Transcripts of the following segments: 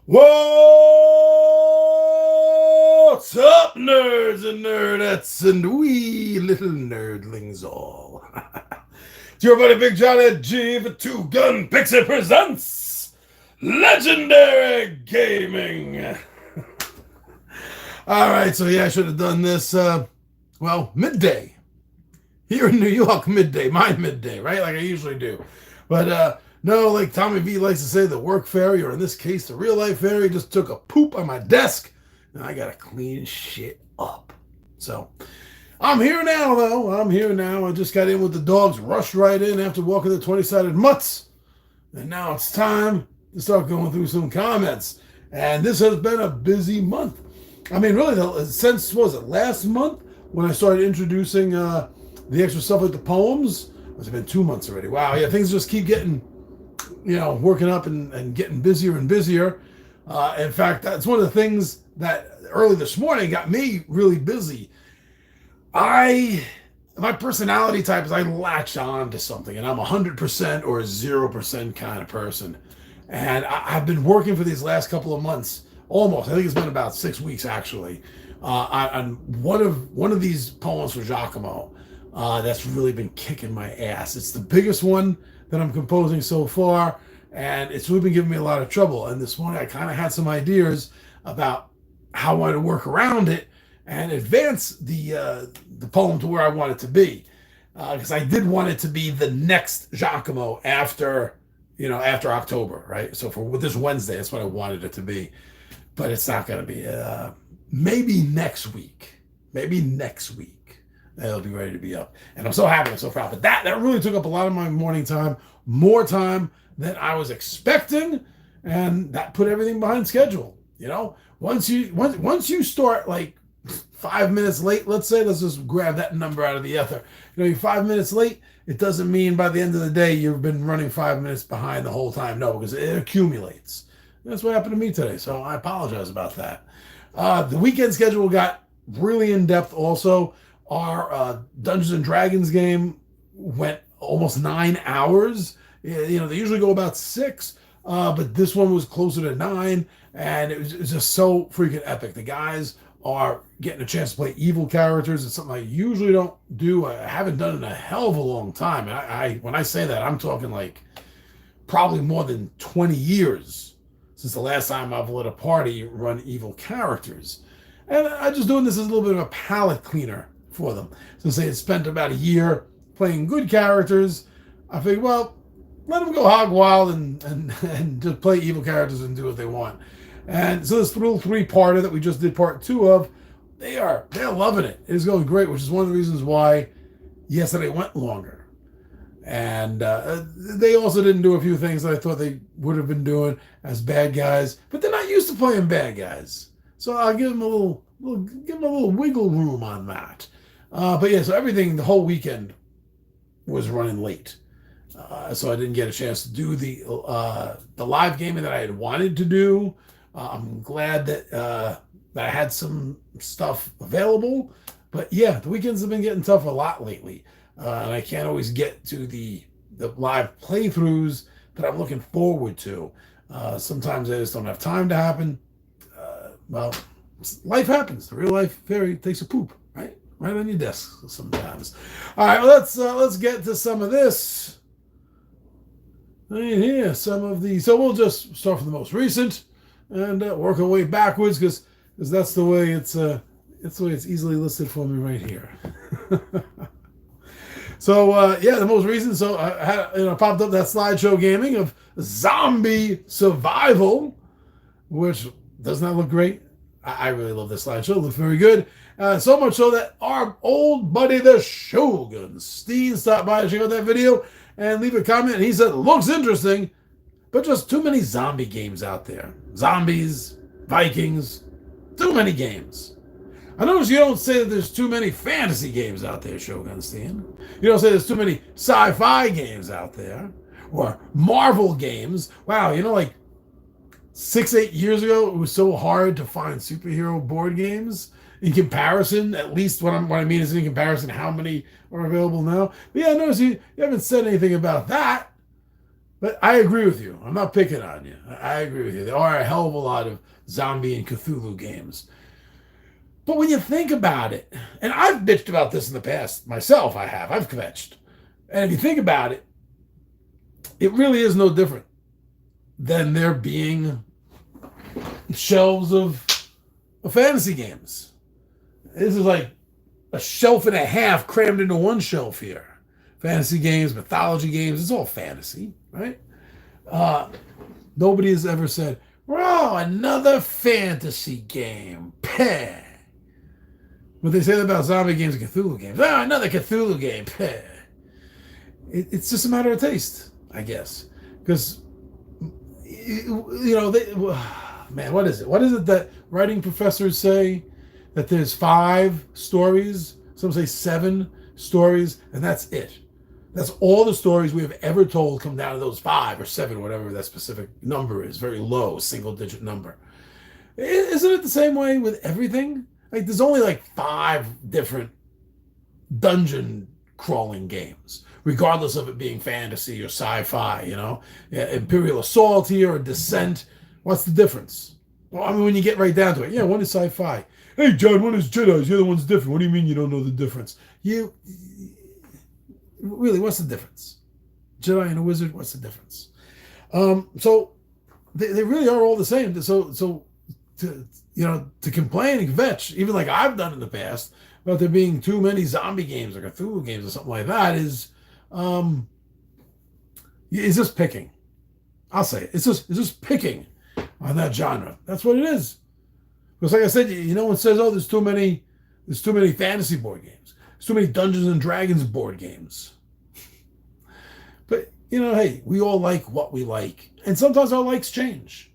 What's up, nerds and nerdettes, and wee little nerdlings all? It's your buddy Big John at G for Two Gun Pixie presents Legendary Gaming. All right, so yeah, I should have done this, midday. Here in New York, midday, my midday, right? Like I usually do. But no, like Tommy V likes to say, the work fairy, or in this case, the real life fairy, just took a poop on my desk, and I gotta clean shit up. So I'm here now, though. I'm here now. I just got in with the dogs, rushed right in after walking the 20-sided mutts, and now it's time to start going through some comments. And this has been a busy month. I mean, really, since, what was it, last month when I started introducing the extra stuff like the poems? It's been 2 months already. Wow, yeah, things just keep getting, working up and getting busier and busier. In fact, that's one of the things that early this morning got me really busy. My personality type is I latch on to something, and I'm 100% or 0% kind of person. And I've been working for these last couple of months, almost. I think it's been about 6 weeks actually, on one of these poems for Giacomo. That's really been kicking my ass. It's the biggest one that I'm composing so far, and it's really been giving me a lot of trouble. And this morning I kind of had some ideas about how I want to work around it and advance the poem to where I want it to be. Because I did want it to be the next Giacomo after October, right? So for this Wednesday, that's what I wanted it to be. But it's not going to be. Maybe next week. They'll be ready to be up. And I'm so happy, I'm so proud. But that really took up a lot of my morning time, more time than I was expecting, and that put everything behind schedule. Once you start like 5 minutes late, let's just grab that number out of the ether. You're 5 minutes late, it doesn't mean by the end of the day you've been running 5 minutes behind the whole time. No, because it accumulates. That's what happened to me today, so I apologize about that. The weekend schedule got really in-depth also. Our Dungeons and Dragons game went almost 9 hours. They usually go about 6, but this one was closer to 9, and it was just so freaking epic. The guys are getting a chance to play evil characters. It's something I usually don't do. I haven't done it in a hell of a long time. And when I say that, I'm talking like probably more than 20 years since the last time I've let a party run evil characters. And I'm just doing this as a little bit of a palate cleaner for them. Since they had spent about a year playing good characters, I figured, well, let them go hog wild and just play evil characters and do what they want. And so this little 3-parter that we just did part 2 of, they're loving it. It's going great, which is one of the reasons why yesterday went longer. And they also didn't do a few things that I thought they would have been doing as bad guys, but they're not used to playing bad guys. So I'll give them a little wiggle room on that. But yeah, so the whole weekend was running late. So I didn't get a chance to do the live gaming that I had wanted to do. I'm glad that I had some stuff available. But yeah, the weekends have been getting tough a lot lately. And I can't always get to the live playthroughs that I'm looking forward to. Sometimes I just don't have time to happen. Life happens. The real life fairy takes a poop, right? Right on your desk sometimes. All right, let's get to some of this. Right here, some of these. So we'll just start from the most recent and work our way backwards because that's the way it's easily listed for me right here. So the most recent. So I had popped up that slideshow gaming of zombie survival, which does not look great. I really love this slideshow. It looks very good. So much so that our old buddy, the Shogun Steen, stopped by to check out that video and leave a comment. And he said, looks interesting, but just too many zombie games out there. Zombies, Vikings, too many games. I notice you don't say that there's too many fantasy games out there, Shogun Steen. You don't say there's too many sci-fi games out there or Marvel games. Wow, like 6-8 years ago, it was so hard to find superhero board games in comparison. At least what I mean is in comparison how many are available now. But yeah, notice you haven't said anything about that. But I agree with you. I'm not picking on you. I agree with you. There are a hell of a lot of zombie and Cthulhu games. But when you think about it, and I've bitched about this in the past myself, I have. I've kvetched. And if you think about it, it really is no different than there being shelves of fantasy games. This is like a shelf and a half crammed into one shelf here. Fantasy games, mythology games, it's all fantasy, right? Uh, Nobody has ever said, "Oh, another fantasy game." Peh. But they say that about zombie games and Cthulhu games. Oh, another Cthulhu game. Peh. It's just a matter of taste, I guess. Because, man, what is it? What is it that writing professors say? That there's 5 stories, some say 7 stories, and that's it. That's all the stories we have ever told come down to those 5 or 7, whatever that specific number is, very low, single-digit number. Isn't it the same way with everything? Like, there's only like 5 different dungeon crawling games, regardless of it being fantasy or sci-fi, Imperial Assault here or Descent. What's the difference? Well, I mean, when you get right down to it, one is sci-fi. Hey, John, one is Jedi's, the other one's different. What do you mean you don't know the difference? Really, what's the difference? Jedi and a wizard, what's the difference? So they really are all the same. So to complain and kvetch, even like I've done in the past, about there being too many zombie games or Cthulhu games or something like that is just picking. I'll say it. It's just picking on that genre. That's what it is. Because like I said, no one says, "Oh, there's too many fantasy board games. There's too many Dungeons and Dragons board games." But hey, we all like what we like, and sometimes our likes change.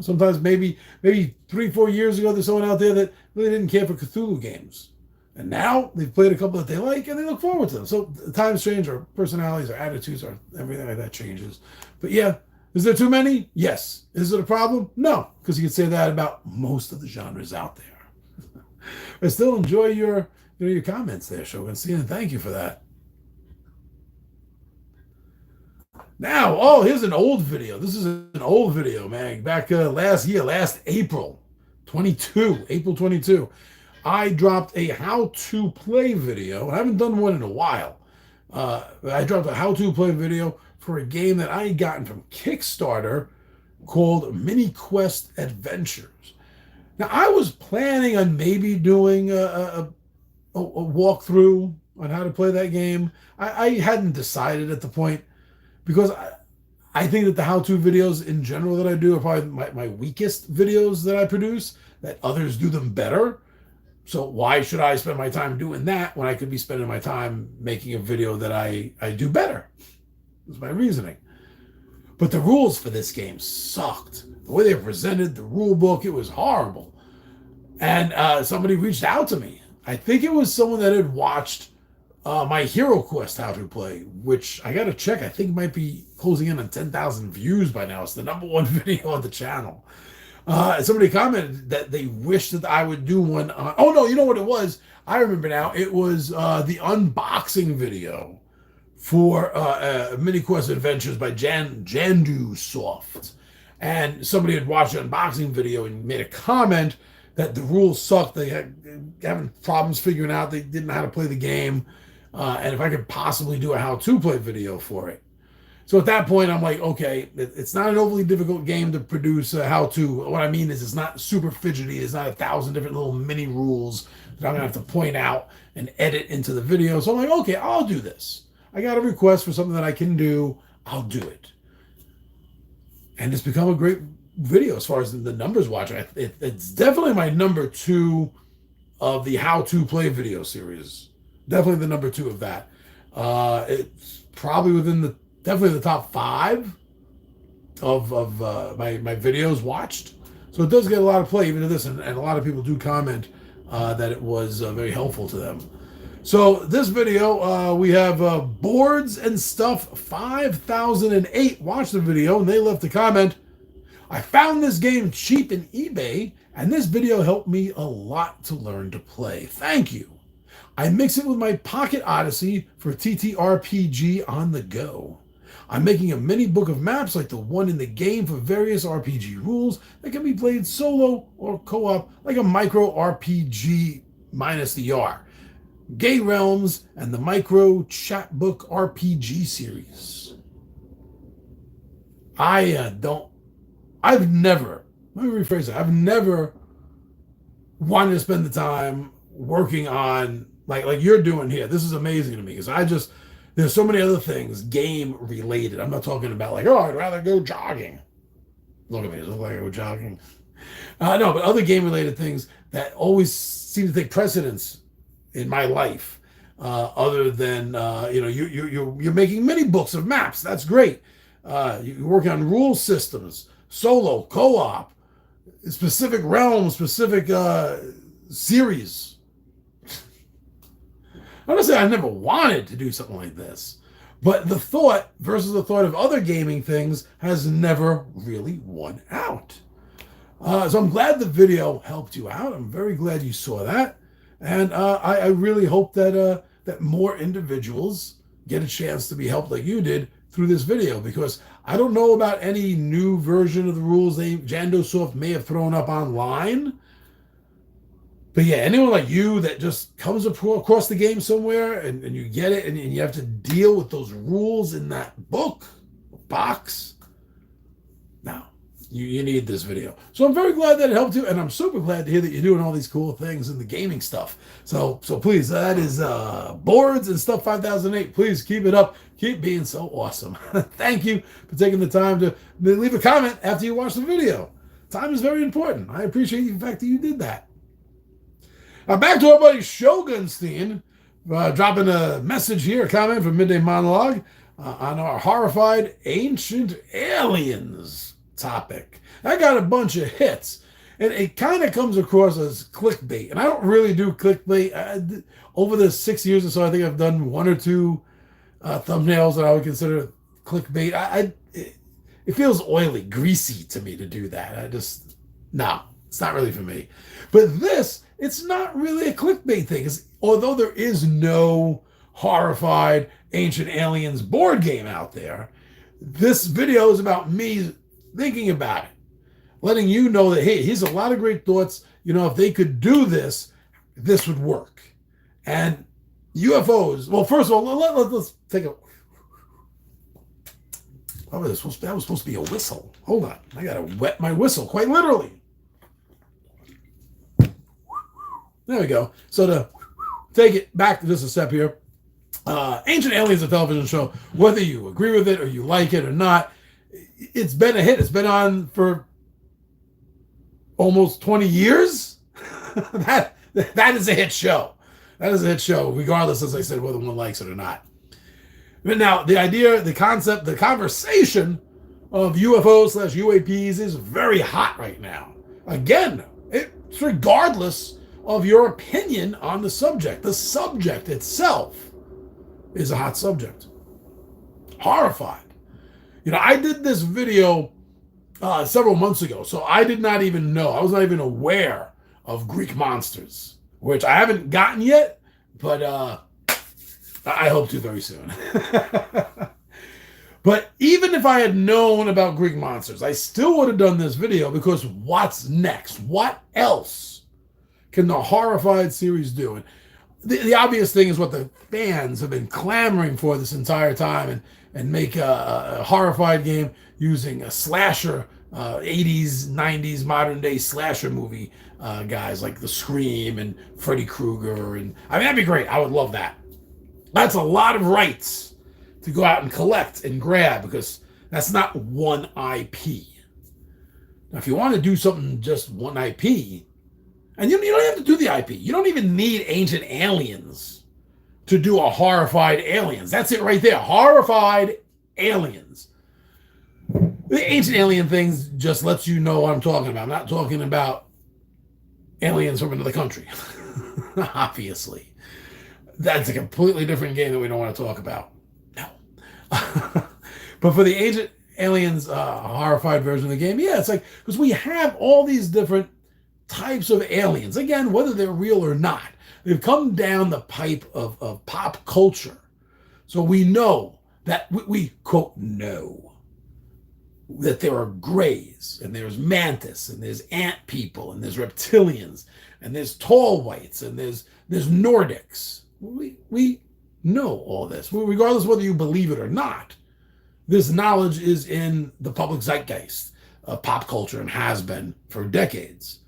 Sometimes maybe 3-4 years ago, there's someone out there that really didn't care for Cthulhu games, and now they've played a couple that they like, and they look forward to them. So times change, our personalities, our attitudes, our everything like that changes. But yeah. Is there too many? Yes. Is it a problem? No, because you can say that about most of the genres out there. I still enjoy your comments there, Shogun. And thank you for that. Now, here's an old video. This is an old video, man. Back last April 22. I dropped a how-to play video. I haven't done one in a while. I dropped a how-to play video for a game that I had gotten from Kickstarter called Mini Quest Adventures. Now, I was planning on maybe doing a walkthrough on how to play that game. I hadn't decided at the point because I think that the how-to videos in general that I do are probably my weakest videos that I produce, that others do them better. So why should I spend my time doing that when I could be spending my time making a video that I do better? That's my reasoning. But the rules for this game sucked. The way they were presented, the rule book, it was horrible. And somebody reached out to me. I think it was someone that had watched my Hero Quest how to play, which I got to check. I think might be closing in on 10,000 views by now. It's the #1 video on the channel. Somebody commented that they wished that I would do one on... Oh, no, you know what it was? I remember now. It was the unboxing video for Mini Quest Adventures by Jandu Soft. And somebody had watched the unboxing video and made a comment that the rules sucked. They had having problems figuring out. They didn't know how to play the game. And if I could possibly do a how-to play video for it. So at that point, I'm like, okay, it's not an overly difficult game to produce a how-to. What I mean is it's not super fidgety. It's not 1,000 different little mini rules that I'm going to have to point out and edit into the video. So I'm like, okay, I'll do this. I got a request for something that I can do. I'll do it. And it's become a great video as far as the numbers watching. It's definitely my #2 of the how-to play video series. Definitely the #2 of that. It's probably within definitely the top 5 of my videos watched. So it does get a lot of play even to this, and a lot of people do comment that it was very helpful to them. So this video, we have Boards and Stuff 5008 watched the video, and they left a comment. "I found this game cheap in eBay, and this video helped me a lot to learn to play. Thank you. I mix it with my Pocket Odyssey for TTRPG on the go. I'm making a mini book of maps like the one in the game for various RPG rules that can be played solo or co-op like a micro RPG minus the R. Gay Realms and the Micro Chatbook RPG series. I've never, let me rephrase it, I've never wanted to spend the time working on, like you're doing here. This is amazing to me because there's so many other things game related. I'm not talking about like, oh, I'd rather go jogging. Look at me, does it look like I go jogging? No, but other game related things that always seem to take precedence in my life, other than you're making mini books of maps. That's great. You're working on rule systems, solo, co-op, specific realms, specific series. Honestly, I never wanted to do something like this, but the thought versus the thought of other gaming things has never really won out. So I'm glad the video helped you out. I'm very glad you saw that. And I really hope that that more individuals get a chance to be helped like you did through this video, because I don't know about any new version of the rules Jandosoft may have thrown up online. But yeah, anyone like you that just comes across the game somewhere and you get it and you have to deal with those rules in that box, now you need this video. So I'm very glad that it helped you, and I'm super glad to hear that you're doing all these cool things in the gaming stuff. So please, that is Boards and Stuff 5008. Please keep it up. Keep being so awesome. Thank you for taking the time to leave a comment after you watch the video. Time is very important. I appreciate the fact that you did that. Back to our buddy Shogunstein, dropping a message here, a comment from Midday Monologue on our horrified ancient aliens topic. I got a bunch of hits, and it kind of comes across as clickbait, and I don't really do clickbait. Over the 6 years or so, I think I've done one or two thumbnails that I would consider clickbait. It feels oily, greasy to me to do that. No, it's not really for me. But this, it's not really a clickbait thing. Although there is no horrified ancient aliens board game out there, this video is about me thinking about it, letting you know that, hey, here's a lot of great thoughts. If they could do this, this would work. And UFOs, well, first of all, let's take a... that was supposed to be a whistle. Hold on. I got to wet my whistle, quite literally. There we go. So to take it back to just a step here, Ancient Aliens, a television show, whether you agree with it or you like it or not, it's been a hit. It's been on for almost 20 years. That is a hit show. That is a hit show, regardless, as I said, whether one likes it or not. But now, the idea, the concept, the conversation of UFOs/UAPs is very hot right now. Again, it's regardless of your opinion on the subject. The subject itself is a hot subject. Horrified. I did this video several months ago, so I did not even know. I was not even aware of Greek monsters, which I haven't gotten yet, but I hope to very soon. But even if I had known about Greek monsters, I still would have done this video, because what's next? What else can the Horrified series do? And the obvious thing is what the fans have been clamoring for this entire time, and make a Horrified game using a slasher, 80s, 90s, modern day slasher movie guys like The Scream and Freddy Krueger. And that'd be great. I would love that. That's a lot of rights to go out and collect and grab, because that's not one IP. Now, if you want to do something just one IP, and you don't have to do the IP. You don't even need Ancient Aliens to do a Horrified Aliens. That's it right there. Horrified Aliens. The Ancient Alien things just lets you know what I'm talking about. I'm not talking about aliens from another country. Obviously. That's a completely different game that we don't want to talk about. No. But for the Ancient Aliens Horrified version of the game, yeah, it's like, because we have all these different types of aliens. Again, whether they're real or not, they've come down the pipe of pop culture. So we know that we quote, know. That there are grays, and there's mantis, and there's ant people, and there's reptilians, and there's tall whites, and there's Nordics. We know all this. Regardless of whether you believe it or not, this knowledge is in the public zeitgeist of pop culture and has been for decades.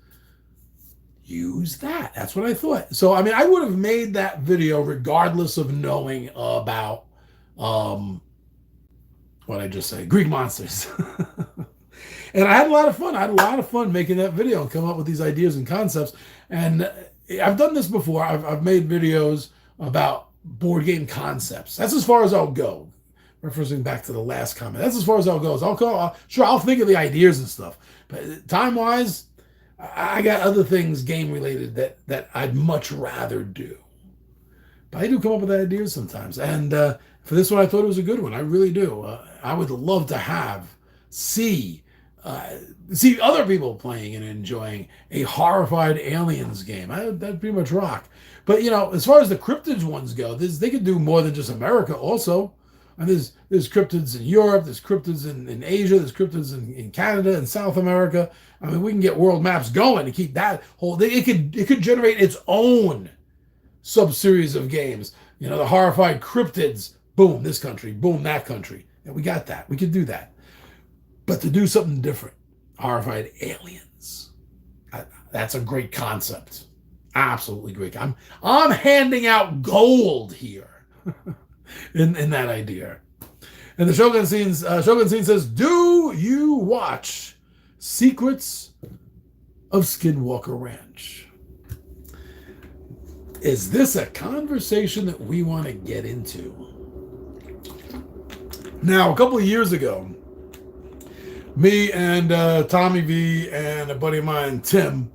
Use that. That's what I thought. So, I mean, I would have made that video regardless of knowing about, what I just say, Greek monsters. And I had a lot of fun. I had a lot of fun making that video and come up with these ideas and concepts. And I've done this before. I've made videos about board game concepts. That's as far as I'll go. Referencing back to the last comment. That's as far as I'll go. I'll think of the ideas and stuff. But time-wise, I got other things game-related that I'd much rather do. But I do come up with ideas sometimes. And for this one, I thought it was a good one. I really do. I would love to see other people playing and enjoying a horrified aliens game. That'd pretty much rock. But, as far as the cryptids ones go, they could do more than just America also. And there's cryptids in Europe, there's cryptids in Asia, there's cryptids in Canada and South America. I mean, we can get world maps going to keep that whole. It could generate its own sub-series of games. The horrified cryptids, boom, this country, boom, that country. And we got that. We could do that. But to do something different, horrified aliens, that's a great concept. Absolutely great. I'm handing out gold here. in that idea. And the Shogun Scene says, do you watch Secrets of Skinwalker Ranch? Is this a conversation that we want to get into? Now, a couple of years ago, me and Tommy V and a buddy of mine, Tim,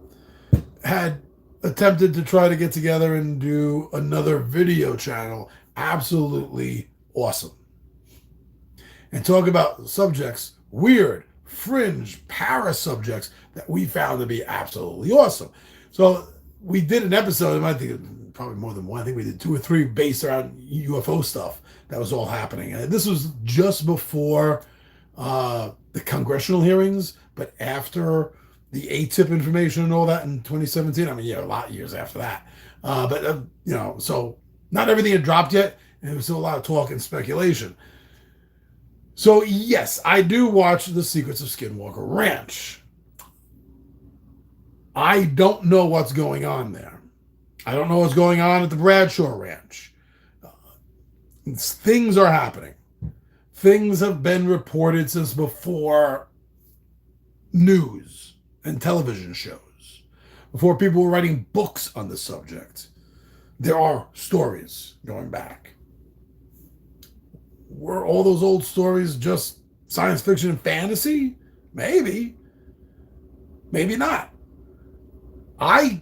had attempted to try to get together and do another video channel. Absolutely awesome. And talk about subjects, weird, fringe, para subjects that we found to be absolutely awesome. So we did an episode, I think probably more than one, I think we did 2 or 3 based around UFO stuff that was all happening. And this was just before the congressional hearings, but after the ATIP information and all that in 2017. I mean, yeah, a lot of years after that. So not everything had dropped yet, and there was still a lot of talk and speculation. So, yes, I do watch The Secrets of Skinwalker Ranch. I don't know what's going on there. I don't know what's going on at the Bradshaw Ranch. Things are happening. Things have been reported since before news and television shows, before people were writing books on the subject. There are stories going back. Were all those old stories just science fiction and fantasy? Maybe. Maybe not. I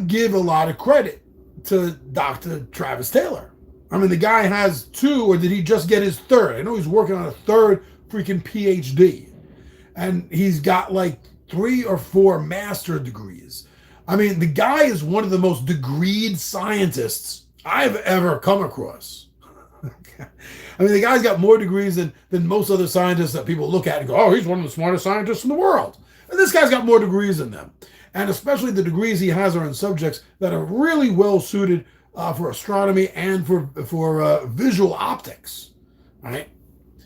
give a lot of credit to Dr. Travis Taylor. I mean, the guy has 2, or did he just get his 3rd? I know he's working on a 3rd freaking PhD. And he's got like 3 or 4 master degrees. I mean, the guy is one of the most degreed scientists I've ever come across. I mean, the guy's got more degrees than most other scientists that people look at and go, oh, he's one of the smartest scientists in the world. And this guy's got more degrees than them. And especially the degrees he has are in subjects that are really well suited for astronomy and for visual optics, right?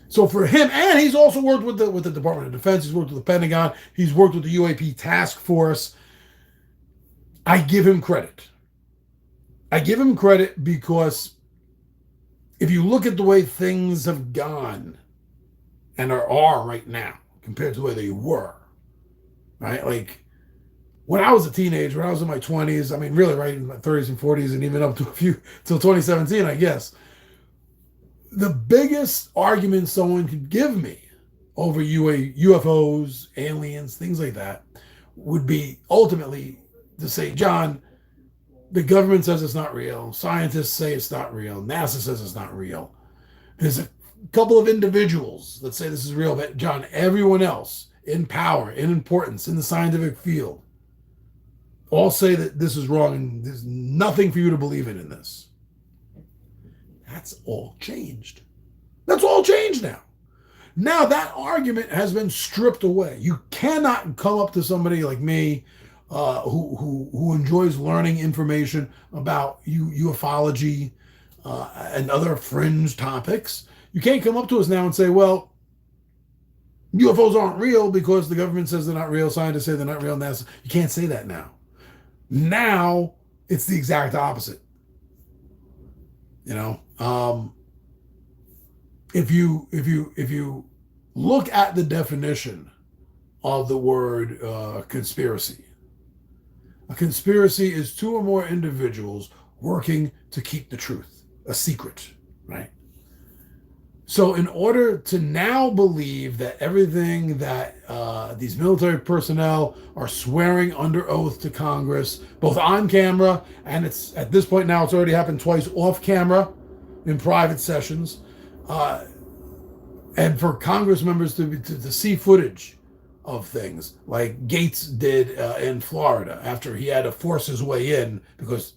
So for him, and he's also worked with the Department of Defense, he's worked with the Pentagon, he's worked with the UAP Task Force. I give him credit. I give him credit because if you look at the way things have gone and are right now compared to the way they were, right? Like when I was a teenager, when I was in my 20s, I mean, really right in my 30s and 40s and even up to till 2017, I guess, the biggest argument someone could give me over UFOs, aliens, things like that, would be ultimately to say, John, the government says it's not real. Scientists say it's not real. NASA says it's not real. There's a couple of individuals that say this is real, but John, everyone else in power, in importance, in the scientific field, all say that this is wrong and there's nothing for you to believe in this. That's all changed. That's all changed now. Now that argument has been stripped away. You cannot come up to somebody like me, who enjoys learning information about ufology and other fringe topics. You can't come up to us now and say, "Well, UFOs aren't real because the government says they're not real. Scientists say they're not real." NASA. You can't say that now. Now it's the exact opposite. You know, if you look at the definition of the word conspiracy, a conspiracy is two or more individuals working to keep the truth a secret, right? So, in order to now believe that everything that these military personnel are swearing under oath to Congress, both on camera and it's at this point now, it's already happened twice off camera in private sessions, and for Congress members to see footage of things like Gates did in Florida after he had to force his way in because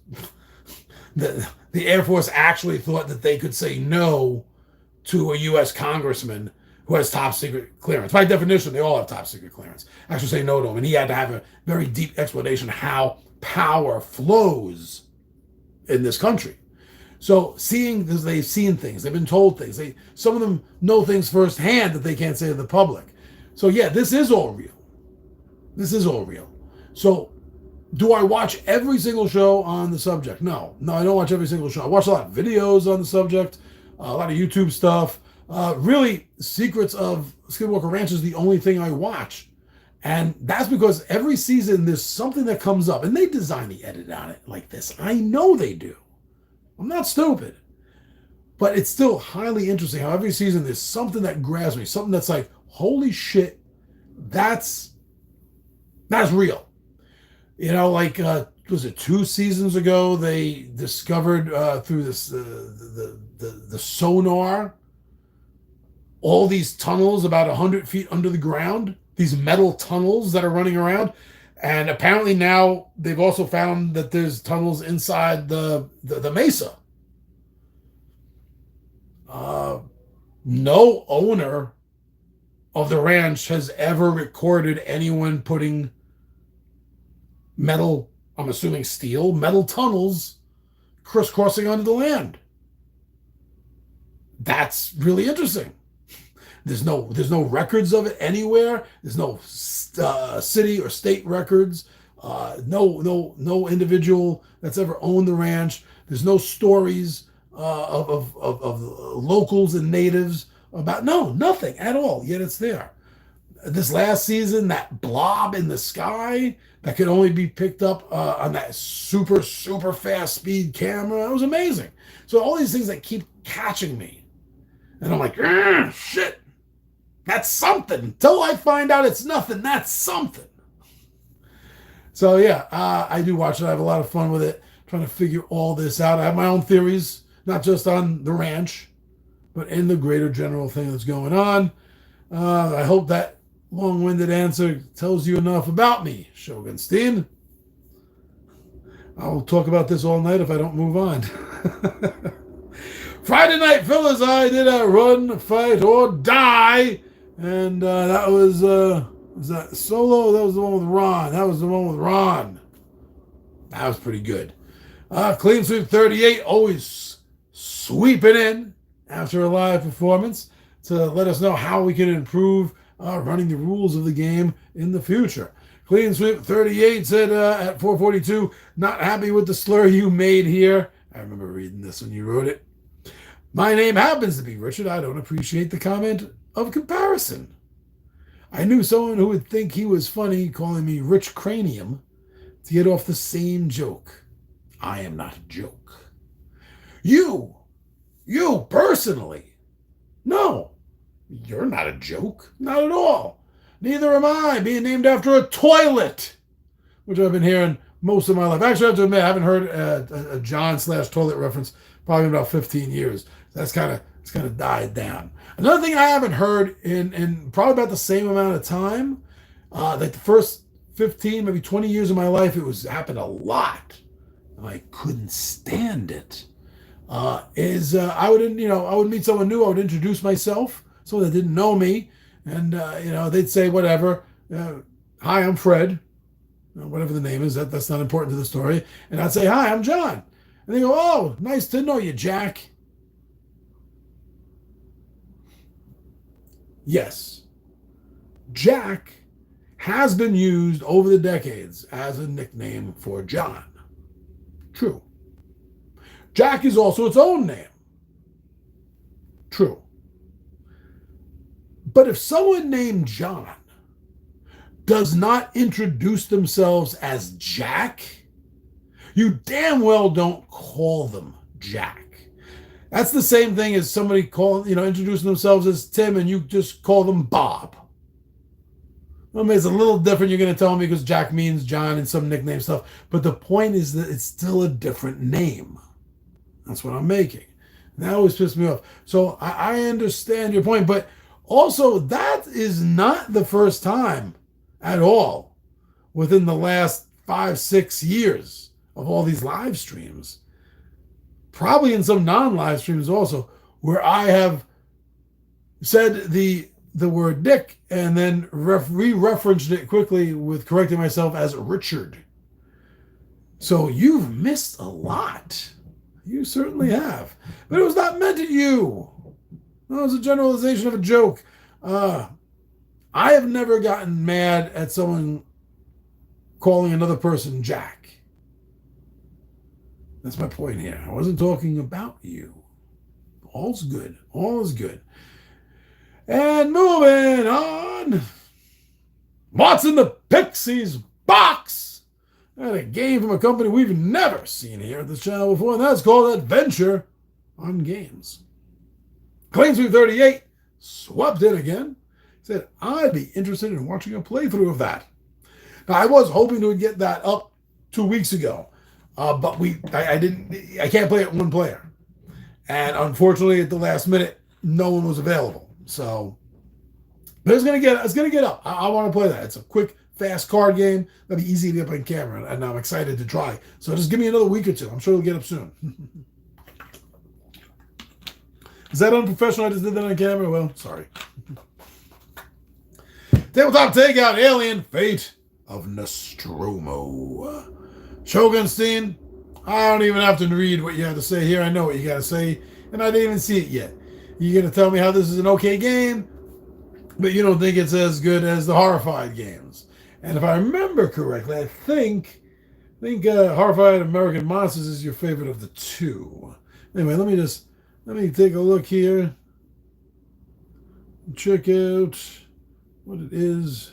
the Air Force actually thought that they could say no to a U.S. congressman who has top secret clearance. By definition, they all have top secret clearance. Actually say no to him. And he had to have a very deep explanation how power flows in this country. So seeing this, they've seen things, they've been told things. Some of them know things firsthand that they can't say to the public. So yeah, this is all real. This is all real. So do I watch every single show on the subject? No, I don't watch every single show. I watch a lot of videos on the subject, a lot of YouTube stuff. Really, Secrets of Skinwalker Ranch is the only thing I watch. And that's because every season there's something that comes up. And they design the edit on it like this. I know they do. I'm not stupid. But it's still highly interesting how every season there's something that grabs me. Something that's like, holy shit, that's real. You know, like, was it 2 seasons ago they discovered through this the sonar all these tunnels about 100 feet under the ground, these metal tunnels that are running around. And apparently now they've also found that there's tunnels inside the mesa. No owner of the ranch has ever recorded anyone putting metal, I'm assuming steel, metal tunnels crisscrossing onto the land. That's really interesting. There's no records of it anywhere. There's no city or state records. No individual that's ever owned the ranch. There's no stories of locals and natives about, nothing at all. Yet it's there. This last season, that blob in the sky that could only be picked up on that super fast speed camera, that was amazing. So all these things that keep catching me, and I'm like, shit. That's something. Until I find out it's nothing, that's something. So yeah, I do watch it. I have a lot of fun with it, trying to figure all this out. I have my own theories, not just on the ranch, but in the greater general thing that's going on. I hope that long-winded answer tells you enough about me, Shogunstein. I'll talk about this all night if I don't move on. Friday night, fellas, I did a run, fight, or die. And that was that Solo? That was the one with Ron. That was pretty good. Clean Sweep 38, always sweeping in after a live performance to let us know how we can improve running the rules of the game in the future. Clean Sweep 38 said at 4:42, not happy with the slur you made here. I remember reading this when you wrote it. My name happens to be Richard. I don't appreciate the comment of comparison. I knew someone who would think he was funny calling me Rich Cranium to get off the same joke. I am not a joke. You personally, no, you're not a joke. Not at all. Neither am I, being named after a toilet, which I've been hearing most of my life. Actually, I have to admit, I haven't heard a John/toilet reference probably in about 15 years. That's kind of died down. Another thing I haven't heard in probably about the same amount of time, like the first 15, maybe 20 years of my life, happened a lot. And I couldn't stand it. is I would, I would meet someone new. I would introduce myself, someone that didn't know me, and they'd say whatever. Hi, I'm Fred, whatever the name is. That's not important to the story. And I'd say, hi, I'm John. And they go, oh, nice to know you, Jack. Yes, Jack has been used over the decades as a nickname for John. True. Jack is also its own name. True. But if someone named John does not introduce themselves as Jack, you damn well don't call them Jack. That's the same thing as somebody introducing themselves as Tim and you just call them Bob. I mean, it's a little different. You're going to tell me because Jack means John and some nickname stuff. But the point is that it's still a different name. That's what I'm making. That always pisses me off. So I understand your point. But also, that is not the first time at all within the last 5-6 years of all these live streams. Probably in some non-live streams also, where I have said the word Dick and then re-referenced it quickly with correcting myself as Richard. So you've missed a lot. You certainly have. But it was not meant at you. It was a generalization of a joke. I have never gotten mad at someone calling another person Jack. That's my point here. I wasn't talking about you. All's good. All is good. And moving on. What's in the Pixies box? And a game from a company we've never seen here at this channel before, and that's called Adventure on Games. Claim Sweep 38 swept in again. Said I'd be interested in watching a playthrough of that. Now I was hoping to get that up 2 weeks ago, but I can't play it one player, and unfortunately at the last minute no one was available. So, but it's gonna get up. I want to play that. It's a quick, fast card game. That'll be easy to get up on camera, and I'm excited to try. So just give me another week or two. I'm sure it'll get up soon. Is that unprofessional? I just did that on camera? Well, sorry. Tabletop Takeout, Alien Fate of Nostromo. Shogunstein, I don't even have to read what you have to say here. I know what you got to say, and I didn't even see it yet. You're going to tell me how this is an okay game, but you don't think it's as good as the Horrified games. And if I remember correctly, I think Horrified American Monsters is your favorite of the two. Anyway, let me take a look here. Check out what it is.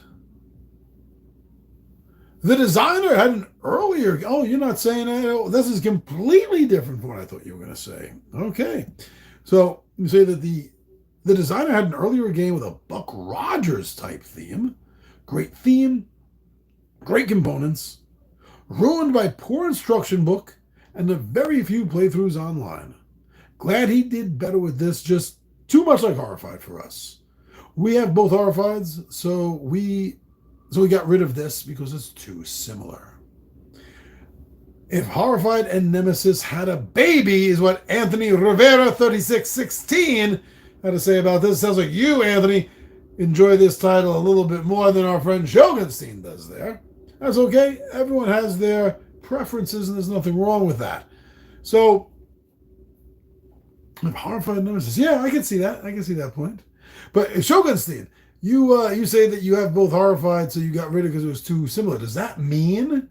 The designer had an earlier... Oh, you're not saying that? Oh, this is completely different from what I thought you were going to say. Okay. So you say that the designer had an earlier game with a Buck Rogers type theme. Great theme. Great components. Ruined by poor instruction book and the very few playthroughs online. Glad he did better with this. Just too much like Horrified for us. We have both Horrifieds, so we got rid of this because it's too similar. If Horrified and Nemesis had a baby is what Anthony Rivera 3616 had to say about this. Sounds like you, Anthony, enjoy this title a little bit more than our friend Shogunstein does there. That's okay. Everyone has their preferences and there's nothing wrong with that. So, if Horrified and Nemesis, yeah, I can see that. I can see that point. But Shogunstein, you say that you have both Horrified, so you got rid of it because it was too similar. Does that mean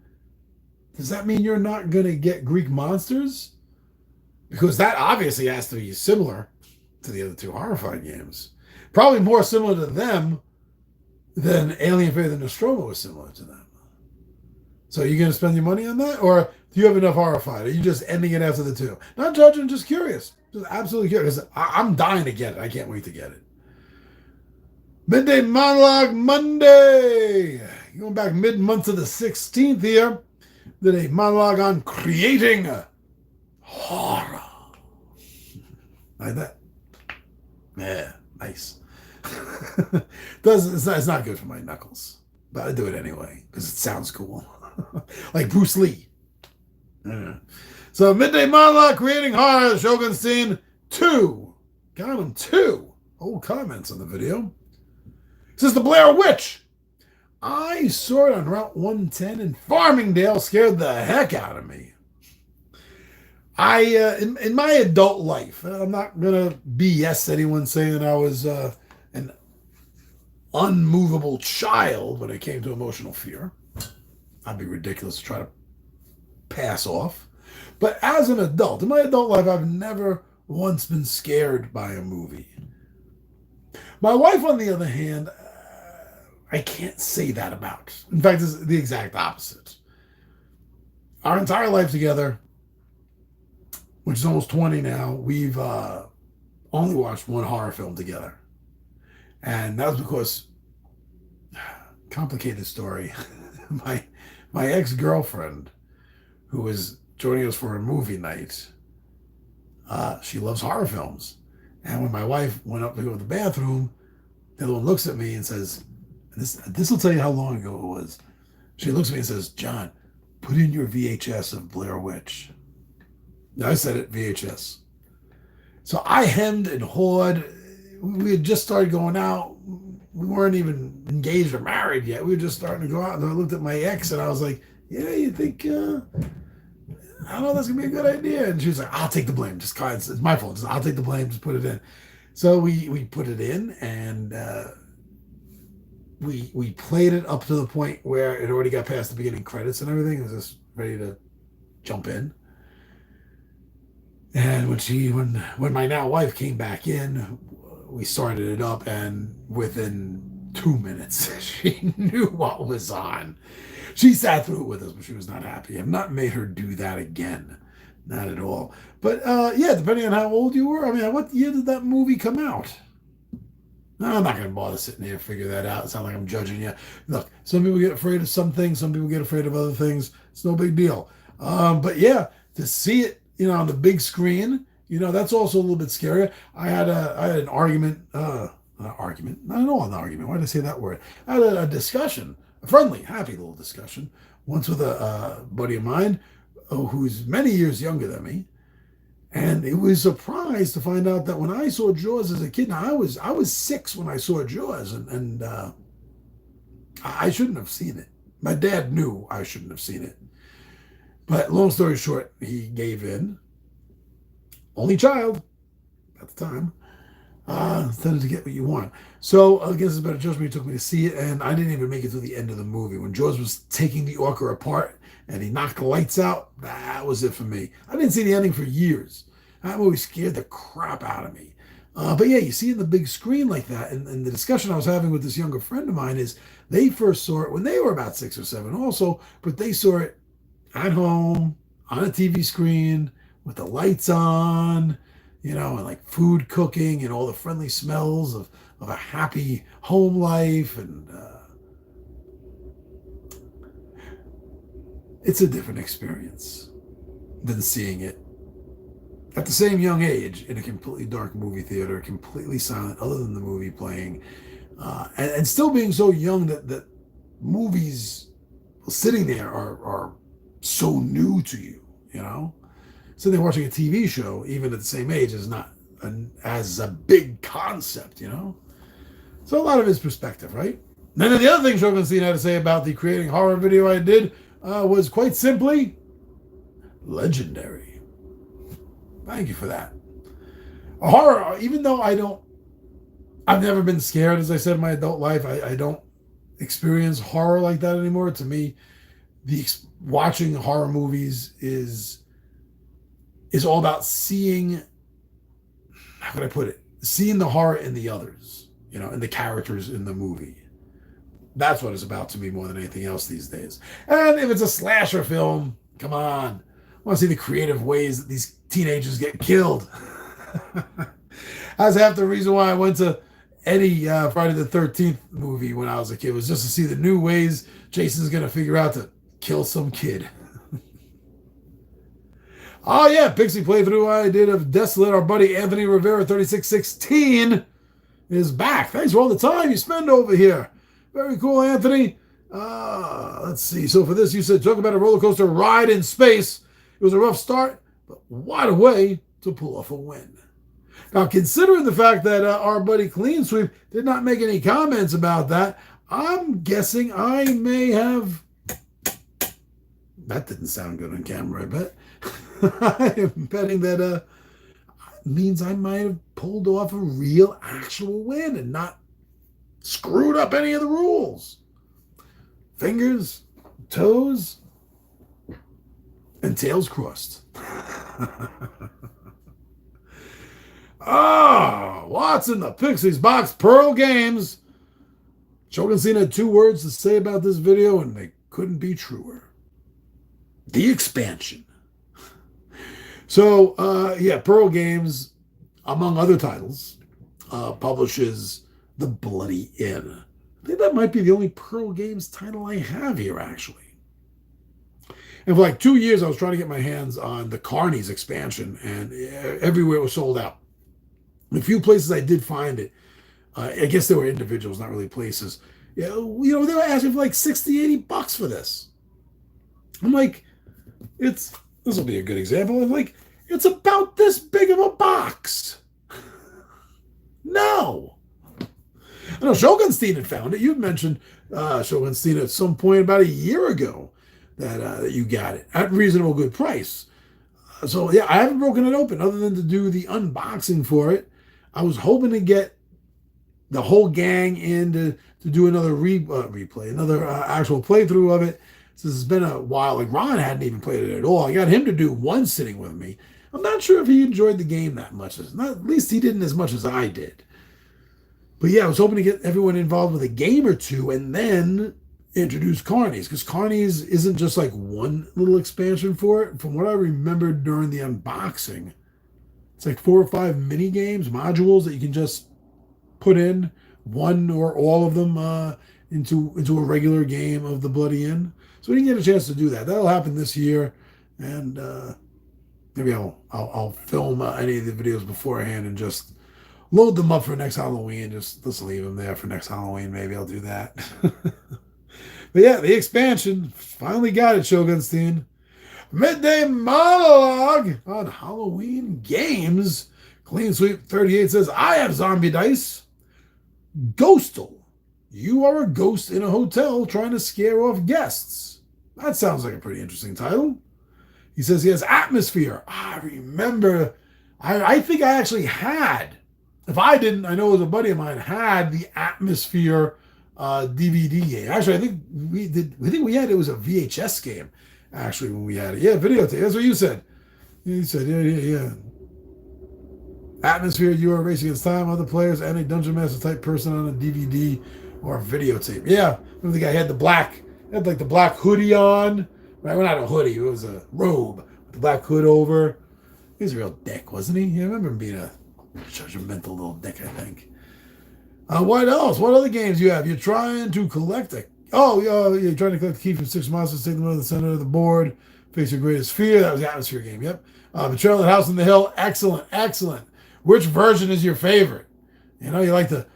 you're not going to get Greek Monsters? Because that obviously has to be similar to the other two Horrified games. Probably more similar to them than Alien Fate and Nostromo is similar to them. So are you going to spend your money on that? Or do you have enough Horrified? Are you just ending it after the two? Not judging, just curious. Just absolutely curious. I'm dying to get it. I can't wait to get it. Midday Monologue Monday. Going back mid-month to the 16th here. Did a monologue on creating horror. Like that. Yeah, nice. It's not good for my knuckles. But I do it anyway because it sounds cool. Like Bruce Lee. So Midday Monologue, Creating Horror, Shogunstein 2. Got him 2. Old comments on the video. This is the Blair Witch. I saw it on Route 110 in Farmingdale. Scared the heck out of me. In my adult life, I'm not going to BS anyone saying that I was an unmovable child when it came to emotional fear. I'd be ridiculous to try to pass off. But as an adult, in my adult life, I've never once been scared by a movie. My wife, on the other hand, I can't say that about. In fact, it's the exact opposite. Our entire life together, which is almost 20 now, we've only watched one horror film together. And that was because, complicated story, my ex-girlfriend, who was joining us for a movie night, she loves horror films. And when my wife went up to go to the bathroom, the other one looks at me and says, this will tell you how long ago it was. She looks at me and says, John, put in your VHS of Blair Witch. I said it, VHS. So I hemmed and hawed. We had just started going out. We weren't even engaged or married yet. We were just starting to go out. And I looked at my ex and I was like, yeah, you think, I don't know, that's going to be a good idea. And she was like, I'll take the blame. Just it's my fault. I'll take the blame. Just put it in. So we put it in, and we played it up to the point where it already got past the beginning credits and everything. It was just ready to jump in. And when my now wife came back in, we started it up, and within 2 minutes, she knew what was on. She sat through it with us, but she was not happy. I've not made her do that again. Not at all. But yeah, depending on how old you were. I mean, what year did that movie come out? No, I'm not going to bother sitting here and figure that out. It's not like I'm judging you. Look, some people get afraid of some things. Some people get afraid of other things. It's no big deal. But yeah, to see it, on the big screen, that's also a little bit scary. I had an argument, not an argument. I don't know an argument. Why did I say that word? I had a discussion, a friendly, happy little discussion, once with a buddy of mine who's many years younger than me. And it was surprised to find out that when I saw Jaws as a kid, now I was 6 when I saw Jaws, and I shouldn't have seen it. My dad knew I shouldn't have seen it. But long story short, he gave in. Only child at the time. Tended to get what you want. So against his better judgment, he took me to see it, and I didn't even make it to the end of the movie. When Jaws was taking the orca apart and he knocked the lights out, that was it for me. I didn't see the ending for years. That movie scared the crap out of me. But yeah, you see it in the big screen like that, and the discussion I was having with this younger friend of mine is they first saw it when they were about 6 or 7 also, but they saw it at home on a TV screen with the lights on, and like food cooking and all the friendly smells of a happy home life. And it's a different experience than seeing it at the same young age in a completely dark movie theater, completely silent other than the movie playing, and still being so young that movies sitting there are so new to you, So they're watching a TV show, even at the same age, is not as a big concept, So a lot of his perspective, right? None of the other things Shogunstein had to say about the creating horror video I did was quite simply legendary. Thank you for that. A horror, even though I've never been scared, as I said, in my adult life. I don't experience horror like that anymore. To me, watching horror movies is all about seeing, how can I put it? Seeing the horror in the others, in the characters in the movie. That's what it's about to me more than anything else these days. And if it's a slasher film, come on. I want to see the creative ways that these teenagers get killed. That's half the reason why I went to any Friday the 13th movie when I was a kid, was just to see the new ways Jason's going to figure out to kill some kid. Oh yeah, Pixie playthrough I did of Desolate. Our buddy Anthony Rivera 3616 is back. Thanks for all the time you spend over here. Very cool, Anthony. Let's see. So for this, you said, talk about a roller coaster ride in space. It was a rough start, But what a way to pull off a win. Now, considering the fact that our buddy Clean Sweep did not make any comments about that, I'm guessing I may have... That didn't sound good on camera, I bet. I am betting that means I might have pulled off a real, actual win and not screwed up any of the rules. Fingers, toes, and tails crossed. What's in the Pixies box? Pearl Games. Shogun Cena had 2 words to say about this video, and they couldn't be truer. The expansion. So, Pearl Games, among other titles, publishes The Bloody Inn. I think that might be the only Pearl Games title I have here, actually. And for like 2 years, I was trying to get my hands on the Carnies expansion, and everywhere it was sold out. A few places I did find it. I guess they were individuals, not really places. They were asking for like $60, $80 for this. I'm like, this will be a good example. I'm like, it's about this big of a box. No. I know Shogunstein had found it. You mentioned Shogunstein at some point about a year ago that you got it at reasonable good price. So yeah, I haven't broken it open other than to do the unboxing for it. I was hoping to get the whole gang in to do another replay, another actual playthrough of it. Since it's been a while, like Ron hadn't even played it at all. I got him to do one sitting with me. I'm not sure if he enjoyed the game that much. At least he didn't as much as I did. But yeah, I was hoping to get everyone involved with a game or two and then introduce Carnies, because Carnies isn't just like one little expansion for it. From what I remembered during the unboxing, it's like 4 or 5 mini games, modules that you can just put in, one or all of them into a regular game of the Bloody Inn. So we didn't get a chance to do that. That'll happen this year, and maybe I'll film any of the videos beforehand and just load them up for next Halloween. Just leave them there for next Halloween. Maybe I'll do that. But yeah, the expansion finally got it, Shogunstein. Midday Monologue on Halloween games. Clean Sweep 38 says, I have zombie dice. Ghostal. You are a ghost in a hotel trying to scare off guests. That sounds like a pretty interesting title. He says he has Atmosphere. I remember. I think I actually had. If I didn't, I know it was a buddy of mine had the Atmosphere DVD game. Actually, I think we did. I think we had it was a VHS game. Actually, when we had it, yeah, videotape. That's what you said. You said, yeah. Atmosphere. You are racing against time, other players, and a dungeon master type person on a DVD or a videotape. Yeah, I think the guy had the black hoodie on. Right, well, not a hoodie. It was a robe with the black hood over. He was a real dick, wasn't he? Yeah, I remember him being a judgmental little dick, I think. What else? What other games you have? You're trying to collect you're trying to collect the key from 6 monsters, take them to the center of the board, face your greatest fear. That was the Atmosphere game, yep. Betrayal at House on the Hill, excellent. Which version is your favorite? You like the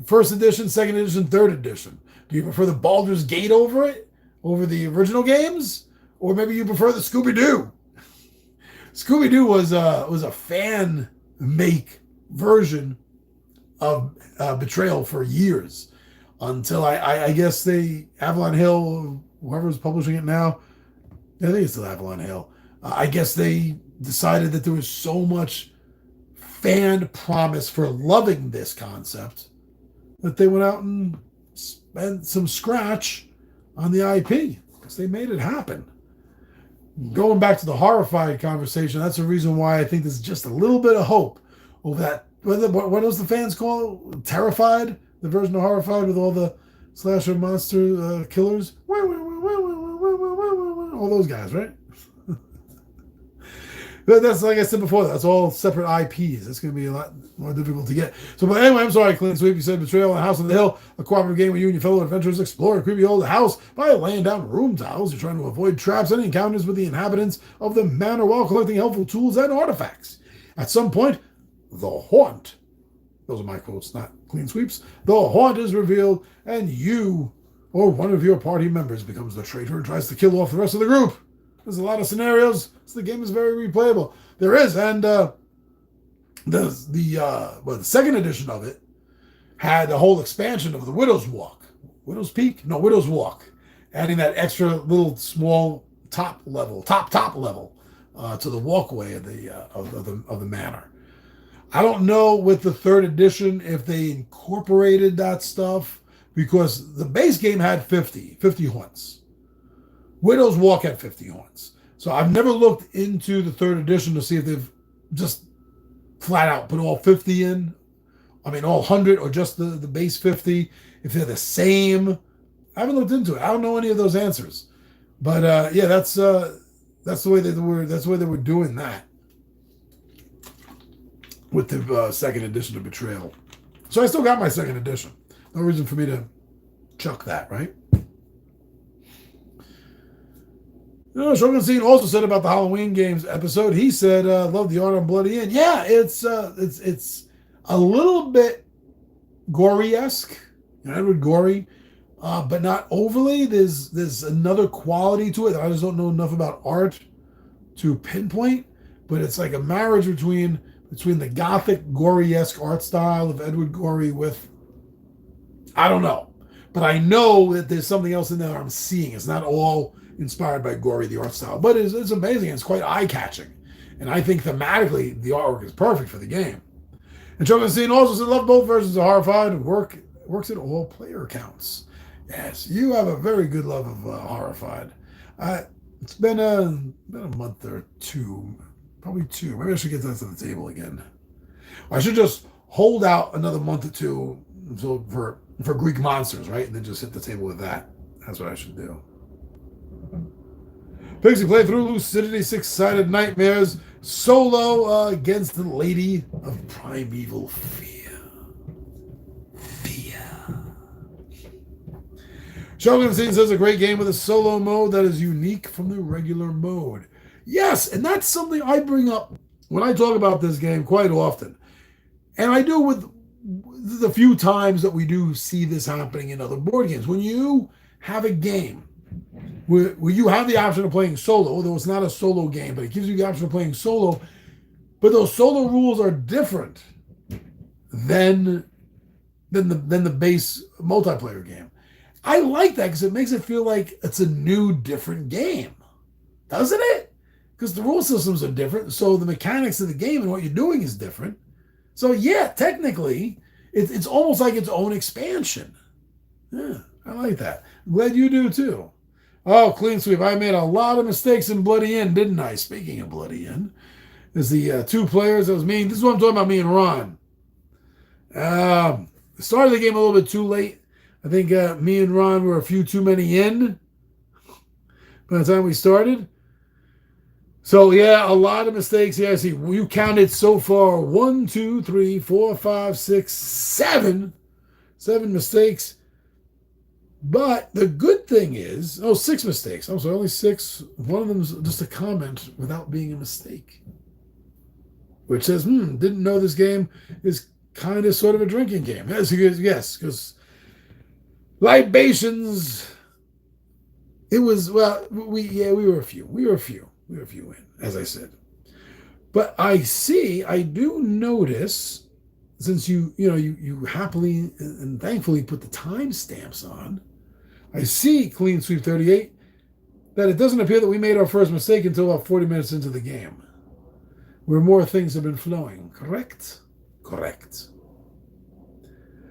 first edition, second edition, third edition. Do you prefer the Baldur's Gate over the original games? Or maybe you prefer the Scooby-Doo? Scooby-Doo was a fan-make version of Betrayal for years, until I guess Avalon Hill, whoever's publishing it now, I think it's still Avalon Hill. I guess they decided that there was so much fan promise for loving this concept that they went out and spent some scratch on the IP, because they made it happen. Going back to the Horrified conversation, that's the reason why I think there's just a little bit of hope over that. What else the fans call Terrified? The version of Horrified with all the slasher monster killers? All those guys, right? But that's, like I said before, that's all separate IPs. That's going to be a lot more difficult to get. So, but anyway, I'm sorry, Clean Sweep. You said Betrayal on House on the Hill, a cooperative game where you and your fellow adventurers explore a creepy old house by laying down room tiles. You're trying to avoid traps and encounters with the inhabitants of the manor while collecting helpful tools and artifacts. At some point, the haunt, those are my quotes, not Clean Sweep's, the haunt is revealed, and you or one of your party members becomes the traitor and tries to kill off the rest of the group. There's a lot of scenarios, so the game is very replayable. There is, and the second edition of it had a whole expansion of the Widow's Walk, Widow's Peak, no, Widow's Walk, adding that extra little small top level to the walkway of the manor. I don't know with the third edition if they incorporated that stuff because the base game had 50 haunts. Widow's Walk had 50 haunts. So I've never looked into the third edition to see if they've just flat out put all 50 in. I mean, all 100 or just the base 50. If they're the same. I haven't looked into it. I don't know any of those answers. But yeah, that's the way they were. That's the way they were doing that with the second edition of Betrayal. So I still got my second edition. No reason for me to chuck that, right? You know, Shogun Scene also said about the Halloween games episode. He said, "Love the art on Bloody End." Yeah, it's a little bit gory-esque, Edward Gorey, but not overly. There's another quality to it that I just don't know enough about art to pinpoint. But it's like a marriage between the gothic gory-esque art style of Edward Gorey with, I don't know, but I know that there's something else in there I'm seeing. It's not all inspired by Gorey, the art style, but it's amazing. It's quite eye-catching, and I think thematically the artwork is perfect for the game. And Shogun Scene also said, "Love both versions of Horrified. Works at all player counts." Yes, you have a very good love of Horrified. It's been a month or two, probably two. Maybe I should get that to the table again. I should just hold out another month or two for Greek Monsters, right? And then just hit the table with that. That's what I should do. Pixie playthrough Lucidity Six-Sided Nightmares solo against the Lady of Primeval Fear. Shogun Scene says a great game with a solo mode that is unique from the regular mode. Yes, and that's something I bring up when I talk about this game quite often. And I do with the few times that we do see this happening in other board games. When you have a game where you have the option of playing solo, although it's not a solo game, but it gives you the option of playing solo, but those solo rules are different than the base multiplayer game. I like that because it makes it feel like it's a new, different game. Doesn't it? Because the rule systems are different, so the mechanics of the game and what you're doing is different. So yeah, technically, it's almost like its own expansion. Yeah, I like that. I'm glad you do too. Oh, clean sweep. I made a lot of mistakes in Bloody End, didn't I? Speaking of Bloody End, there's the two players. That was me. This is what I'm talking about, me and Ron. Started the game a little bit too late. I think me and Ron were a few too many in by the time we started. So, yeah, a lot of mistakes. Yeah, I see. You counted so far 1, 2, 3, 4, 5, 6, 7. 7 mistakes. But the good thing is, 6 mistakes. I'm sorry, only 6. One of them is just a comment without being a mistake. Which says, didn't know this game is kind of sort of a drinking game. Yes, because libations, it was, well, we were a few. We were a few in, as I said. But I do notice, since you happily and thankfully put the timestamps on, I see Clean Sweep 38, that it doesn't appear that we made our first mistake until about 40 minutes into the game, where more things have been flowing. Correct? Correct.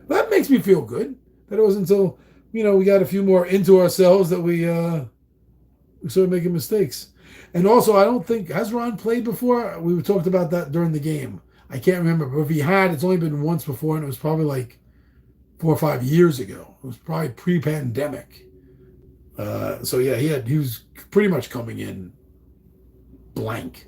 That makes me feel good, that it wasn't until, we got a few more into ourselves that we started making mistakes. And also, I don't think, has Ron played before? We talked about that during the game. I can't remember, but if he had, it's only been once before, and it was probably like 4 or 5 years ago. It was probably pre-pandemic. So yeah, he was pretty much coming in blank.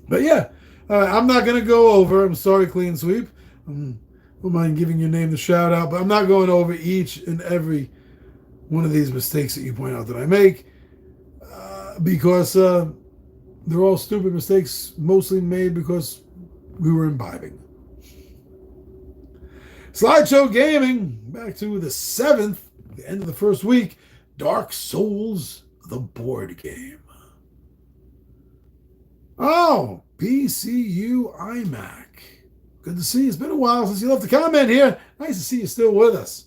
But yeah, I'm not going to go over, I'm sorry, Clean Sweep. I don't mind giving your name the shout out, but I'm not going over each and every one of these mistakes that you point out that I make, because they're all stupid mistakes, mostly made because we were imbibing. Slideshow Gaming, back to the 7th, the end of the first week, Dark Souls the board game. Oh, PCU iMac. Good to see you. It's been a while since you left a comment here. Nice to see you still with us.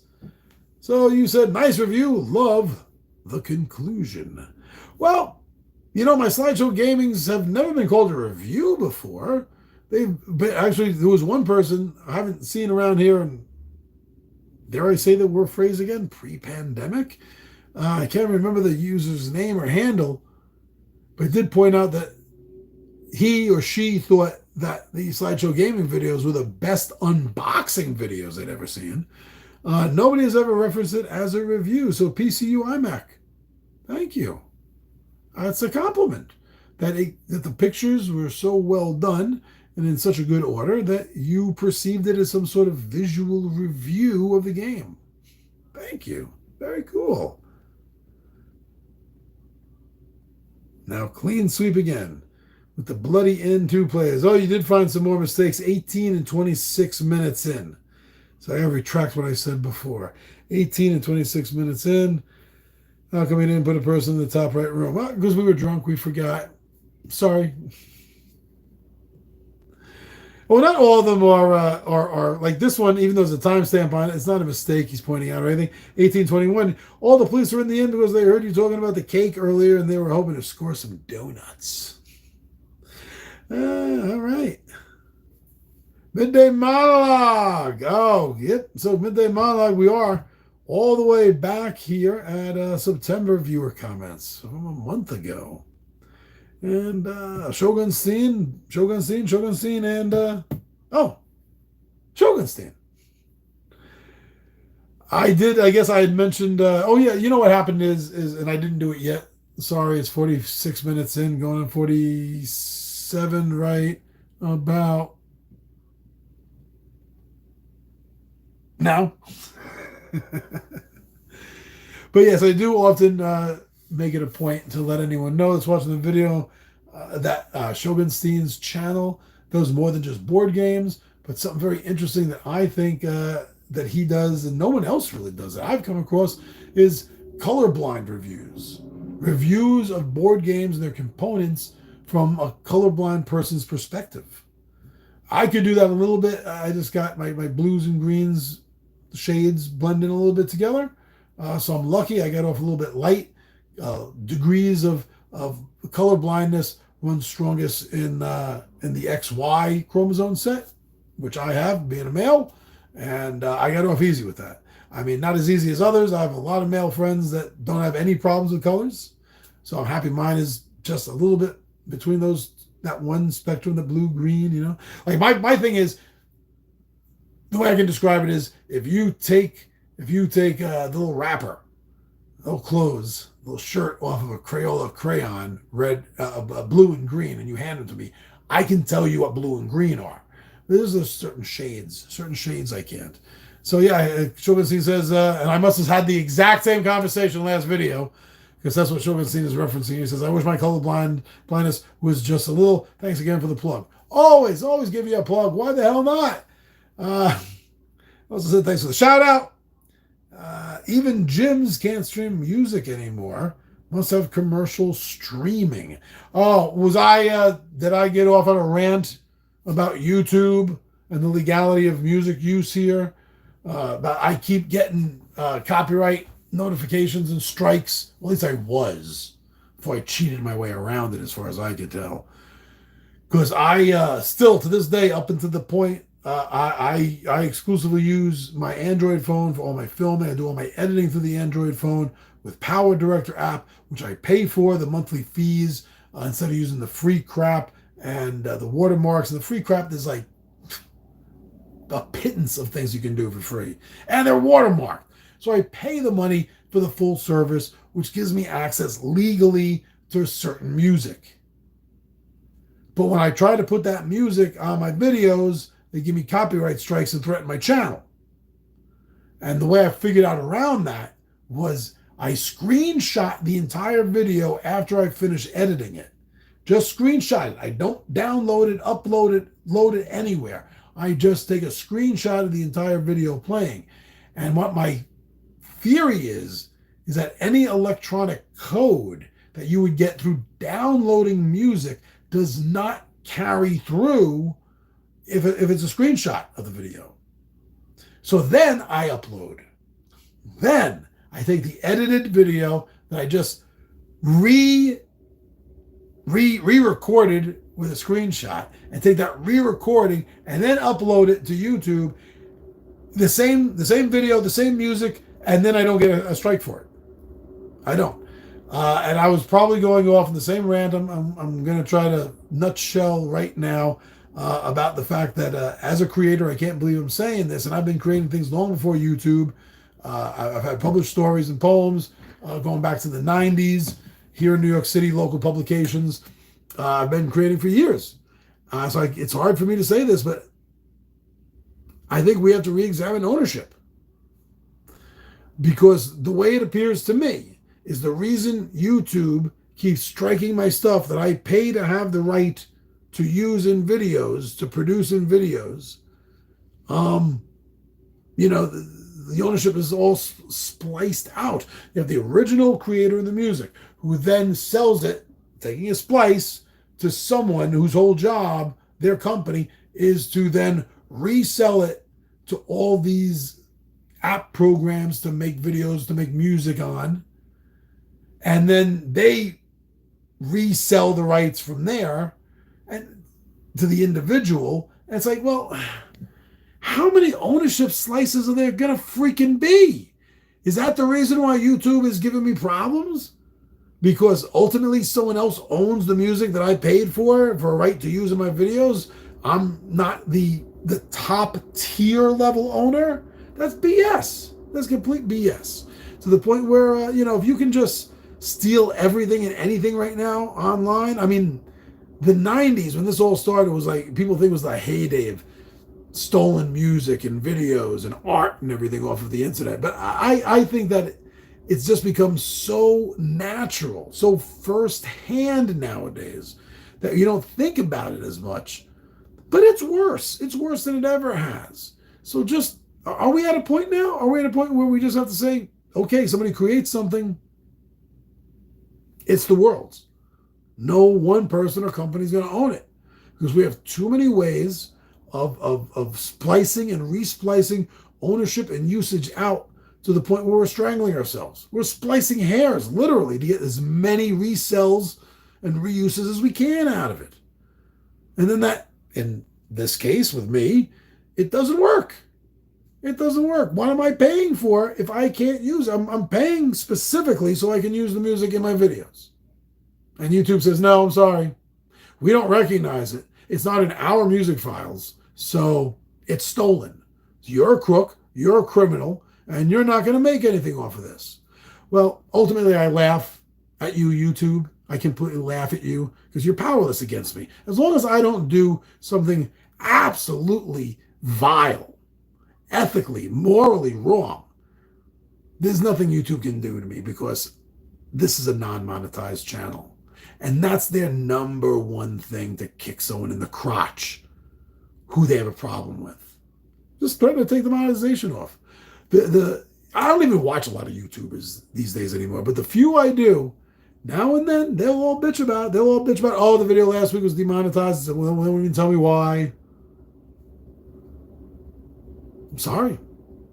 So you said, nice review. Love the conclusion. Well, you know, my slideshow gamings have never been called a review before. They've been, actually, there was one person I haven't seen around here, and dare I say the word phrase again, pre-pandemic? I can't remember the user's name or handle, but it did point out that he or she thought that the slideshow gaming videos were the best unboxing videos they'd ever seen. Nobody has ever referenced it as a review. So PCU iMac, thank you. It's a compliment that the pictures were so well done and in such a good order that you perceived it as some sort of visual review of the game. Thank you. Very cool. Now clean sweep again with the bloody end 2 players. Oh, you did find some more mistakes. 18 and 26 minutes in. So I gotta retract what I said before. 18 and 26 minutes in. How come we didn't put a person in the top right room? Well, because we were drunk, we forgot. Sorry. Well, not all of them are like this one, even though there's a timestamp on it. It's not a mistake he's pointing out or anything. 1821. All the police are in the inn because they heard you talking about the cake earlier and they were hoping to score some donuts. All right. Midday Monologue. Oh, yep. So Midday Monologue, we are all the way back here at September viewer comments from a month ago. And Shogunstein, and Shogunstein. I guess I had mentioned, oh yeah, you know what happened is, and I didn't do it yet. Sorry, it's 46 minutes in, going on 47 right about now. But yes, I do often make it a point to let anyone know that's watching the video that Shogunstein's channel does more than just board games, but something very interesting that I think that he does and no one else really does that I've come across is colorblind reviews. Reviews of board games and their components from a colorblind person's perspective. I could do that a little bit. I just got my blues and greens shades blending a little bit together. So I'm lucky I got off a little bit light. Degrees of color blindness runs strongest in the XY chromosome set, which I have, being a male, and I got off easy with that. I mean, not as easy as others. I have a lot of male friends that don't have any problems with colors, so I'm happy mine is just a little bit between that one spectrum, the blue, green, you know. Like my thing is, the way I can describe it is, if you take the little wrapper, little clothes, little shirt off of a Crayola crayon, red, blue and green, and you hand them to me, I can tell you what blue and green are. There's certain shades I can't. So yeah, Shogunstein says, and I must have had the exact same conversation last video, because that's what Shogunstein is referencing. He says, I wish my blindness was just a little. Thanks again for the plug. Always give you a plug. Why the hell not? Also said, thanks for the shout out. Even gyms can't stream music anymore. Must have commercial streaming. Oh, did I get off on a rant about YouTube and the legality of music use here? But I keep getting copyright notifications and strikes. Well, at least I was, before I cheated my way around it as far as I could tell. Because I still, to this day, up until the point, I exclusively use my Android phone for all my filming. I do all my editing through the Android phone with Power Director app, which I pay for the monthly fees instead of using the free crap and the watermarks. And the free crap, there's like a pittance of things you can do for free. And they're watermarked. So I pay the money for the full service, which gives me access legally to certain music. But when I try to put that music on my videos, they give me copyright strikes and threaten my channel. And the way I figured out around that was I screenshot the entire video after I finished editing it. Just screenshot it. I don't download it, upload it, load it anywhere. I just take a screenshot of the entire video playing. And what my theory is is that any electronic code that you would get through downloading music does not carry through if it's a screenshot of the video. So then I upload. Then I take the edited video that I just re-recorded with a screenshot and take that re-recording and then upload it to YouTube. The same video, the same music, and then I don't get a strike for it. I don't. And I was probably going off in the same rant. I'm going to try to nutshell right now about the fact that as a creator, I can't believe I'm saying this, and I've been creating things long before YouTube. I've had published stories and poems going back to the 90s here in New York City, local publications. I've been creating for years. So it's hard for me to say this, but I think we have to re-examine ownership. Because the way it appears to me is the reason YouTube keeps striking my stuff that I pay to have the right to use in videos, to produce in videos. The ownership is all spliced out. You have the original creator of the music who then sells it, taking a splice, to someone whose whole job, their company, is to then resell it to all these app programs to make videos, to make music on. And then they resell the rights from there and to the individual. And it's like, well, how many ownership slices are there gonna freaking be? Is that the reason why YouTube is giving me problems? Because ultimately someone else owns the music that I paid for a right to use in my videos. I'm not the top tier level owner. That's BS. That's complete BS. To the point where, if you can just steal everything and anything right now online. I mean, the 90s when this all started was like, people think it was the heyday of stolen music and videos and art and everything off of the internet. But I think that it's just become so natural, so firsthand nowadays that you don't think about it as much. But it's worse. It's worse than it ever has. So are we at a point now? Are we at a point where we just have to say, okay, somebody creates something, it's the world's. No one person or company is going to own it because we have too many ways of splicing and resplicing ownership and usage out to the point where we're strangling ourselves. We're splicing hairs, literally, to get as many resells and reuses as we can out of it. And then that, in this case with me, it doesn't work. It doesn't work. What am I paying for if I can't use it? I'm paying specifically so I can use the music in my videos. And YouTube says, no, I'm sorry. We don't recognize it. It's not in our music files, so it's stolen. You're a crook, you're a criminal, and you're not going to make anything off of this. Well, ultimately, I laugh at you, YouTube. I completely laugh at you because you're powerless against me. As long as I don't do something absolutely vile, ethically, morally wrong, there's nothing YouTube can do to me because this is a non-monetized channel. And that's their number one thing to kick someone in the crotch who they have a problem with. Just trying to take the monetization off. I don't even watch a lot of YouTubers these days anymore, but the few I do, now and then, they'll all bitch about, oh, the video last week was demonetized. Well, they won't even tell me why. I'm sorry.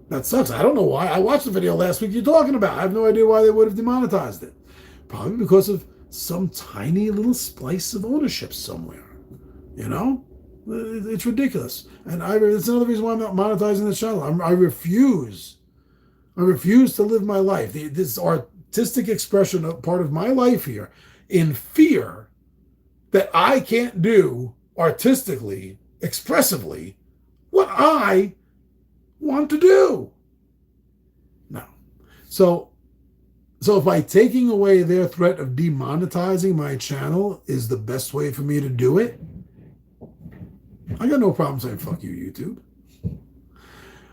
That sucks. I don't know why. I watched the video last week you're talking about. I have no idea why they would have demonetized it. Probably because of some tiny little splice of ownership somewhere. It's ridiculous. And it's another reason why I'm not monetizing this channel. I refuse to live my life, this artistic expression of part of my life here, in fear that I can't do artistically, expressively, what I want to do. No. So by taking away their threat of demonetizing my channel is the best way for me to do it, I got no problem saying, fuck you, YouTube.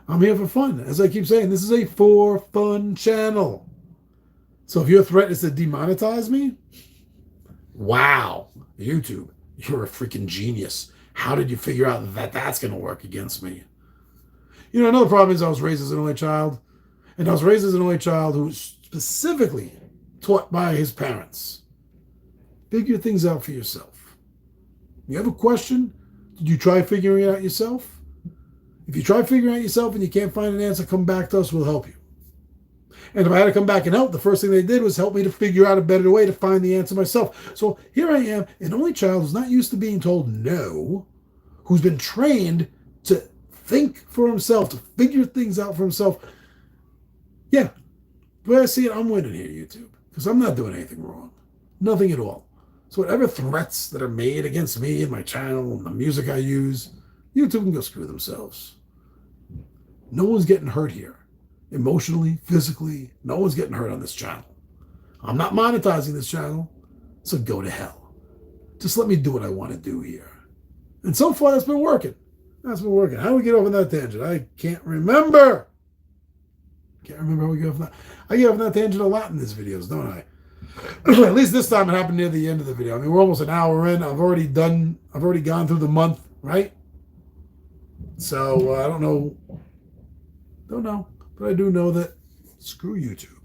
I'm here for fun. As I keep saying, this is a for fun channel. So if your threat is to demonetize me, wow, YouTube, you're a freaking genius. How did you figure out that that's going to work against me? Another problem is I was raised as an only child. And I was raised as an only child who specifically taught by his parents. Figure things out for yourself. You have a question? Did you try figuring it out yourself? If you try figuring it out yourself and you can't find an answer, come back to us. We'll help you. And if I had to come back and help, the first thing they did was help me to figure out a better way to find the answer myself. So here I am, an only child who's not used to being told no, who's been trained to think for himself, to figure things out for himself. Yeah, the way I see it, I'm winning here, YouTube, because I'm not doing anything wrong. Nothing at all. So whatever threats that are made against me and my channel and the music I use, YouTube can go screw themselves. No one's getting hurt here. Emotionally, physically, no one's getting hurt on this channel. I'm not monetizing this channel, so go to hell. Just let me do what I want to do here. And so far, that's been working. That's been working. How do we get off on that tangent? I can't remember. Can't remember how we get off on that. I get off on that tangent a lot in these videos, don't I? At least this time it happened near the end of the video. I mean, we're almost an hour in. I've already gone through the month, right? So I don't know. But I do know that screw YouTube.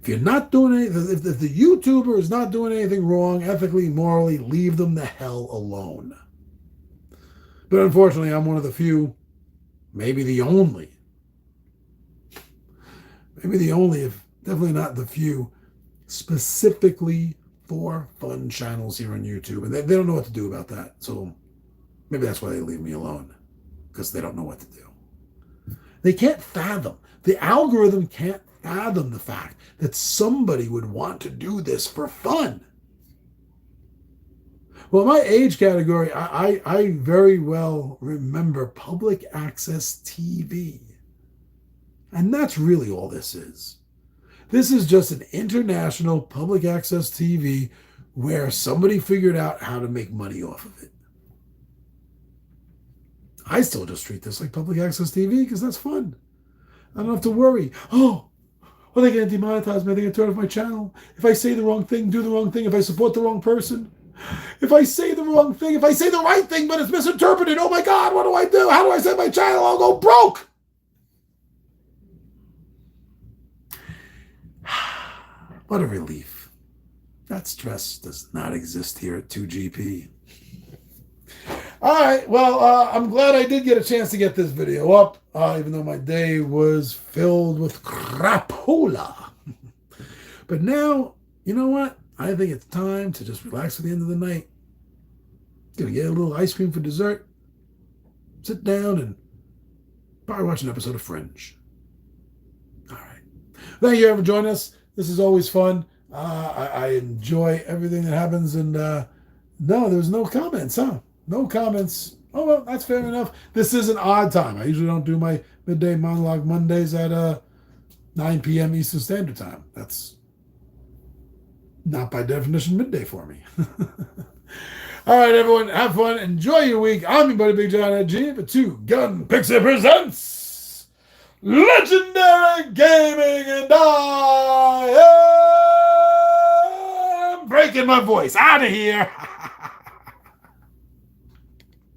If you're not doing anything, if the YouTuber is not doing anything wrong, ethically, morally, leave them the hell alone. But unfortunately, I'm one of the few, maybe the only, if definitely not the few, specifically for fun channels here on YouTube. And they don't know what to do about that. So maybe that's why they leave me alone, because they don't know what to do. They can't fathom. The algorithm can't fathom the fact that somebody would want to do this for fun. Well, my age category, I very well remember public access TV. And that's really all this is. This is just an international public access TV where somebody figured out how to make money off of it. I still just treat this like public access TV because that's fun. I don't have to worry. Oh, are they going to demonetize me? Are they going to turn off my channel? If I say the wrong thing, do the wrong thing, if I support the wrong person? If I say the wrong thing, if I say the right thing, but it's misinterpreted, oh my God, what do I do? How do I set my channel? I'll go broke. What a relief. That stress does not exist here at 2GP. All right, well, I'm glad I did get a chance to get this video up, even though my day was filled with crapola. But now, you know what? I think it's time to just relax at the end of the night. Gonna get a little ice cream for dessert, sit down, and probably watch an episode of Fringe. All right. Thank you for joining us. This is always fun. I enjoy everything that happens. And no, there was no comments, huh? No comments. Oh, well, that's fair enough. This is an odd time. I usually don't do my midday monologue Mondays at 9 p.m. Eastern Standard Time. That's not by definition midday for me. All right, everyone. Have fun. Enjoy your week. I'm your buddy Big John at G for Two Gun Pixie presents Legendary Gaming, and I am breaking my voice. Out of here.